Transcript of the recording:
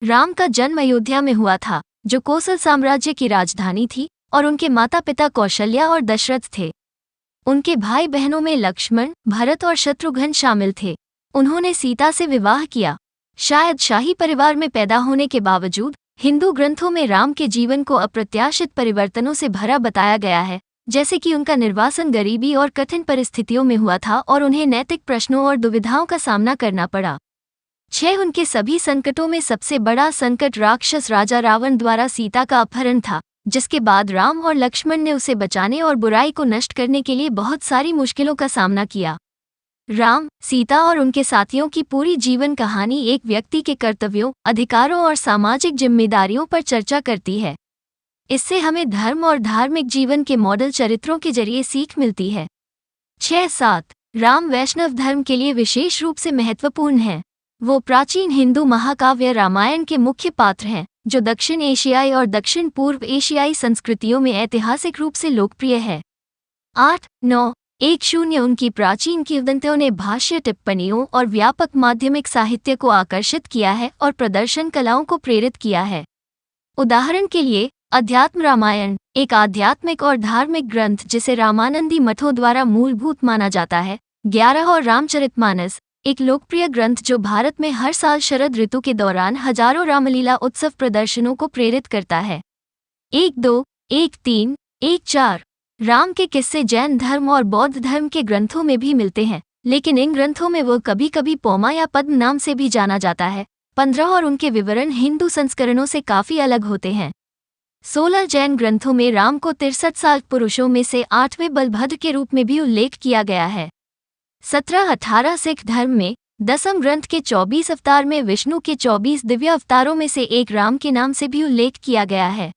राम का जन्म अयोध्या में हुआ था, जो कोसल साम्राज्य की राजधानी थी, और उनके माता पिता कौशल्या और दशरथ थे। उनके भाई बहनों में लक्ष्मण, भरत और शत्रुघ्न शामिल थे। उन्होंने सीता से विवाह किया। शायद शाही परिवार में पैदा होने के बावजूद हिंदू ग्रंथों में राम के जीवन को अप्रत्याशित परिवर्तनों से भरा बताया गया है, जैसे कि उनका निर्वासन गरीबी और कठिन परिस्थितियों में हुआ था और उन्हें नैतिक प्रश्नों और दुविधाओं का सामना करना पड़ा। 6 उनके सभी संकटों में सबसे बड़ा संकट राक्षस राजा रावण द्वारा सीता का अपहरण था, जिसके बाद राम और लक्ष्मण ने उसे बचाने और बुराई को नष्ट करने के लिए बहुत सारी मुश्किलों का सामना किया। राम, सीता और उनके साथियों की पूरी जीवन कहानी एक व्यक्ति के कर्तव्यों, अधिकारों और सामाजिक जिम्मेदारियों पर चर्चा करती है। इससे हमें धर्म और धार्मिक जीवन के मॉडल चरित्रों के जरिए सीख मिलती है। 6-7 राम वैष्णव धर्म के लिए विशेष रूप से महत्वपूर्ण है। वो प्राचीन हिंदू महाकाव्य रामायण के मुख्य पात्र हैं, जो दक्षिण एशियाई और दक्षिण पूर्व एशियाई संस्कृतियों में ऐतिहासिक रूप से लोकप्रिय है। 8-9-10 उनकी प्राचीन किंवदंतियों ने भाष्य, टिप्पणियों और व्यापक माध्यमिक साहित्य को आकर्षित किया है और प्रदर्शन कलाओं को प्रेरित किया है। उदाहरण के लिए, अध्यात्म रामायण, एक आध्यात्मिक और धार्मिक ग्रंथ जिसे रामानंदी मठों द्वारा मूलभूत माना जाता है। 11 और रामचरितमानस, एक लोकप्रिय ग्रंथ जो भारत में हर साल शरद ऋतु के दौरान हजारों रामलीला उत्सव प्रदर्शनों को प्रेरित करता है। 1-2-1-3-1-4 राम के किस्से जैन धर्म और बौद्ध धर्म के ग्रंथों में भी मिलते हैं, लेकिन इन ग्रंथों में वो कभी कभी पौमा या पद्म नाम से भी जाना जाता है। 15 और उनके विवरण हिंदू संस्करणों से काफी अलग होते हैं। 16 जैन ग्रंथों में राम को 63 साल पुरुषों में से 8वें बलभद्र के रूप में भी उल्लेख किया गया है। 17-18 सिख धर्म में 10म ग्रंथ के 24 अवतार में विष्णु के 24 दिव्य अवतारों में से एक राम के नाम से भी उल्लेख किया गया है।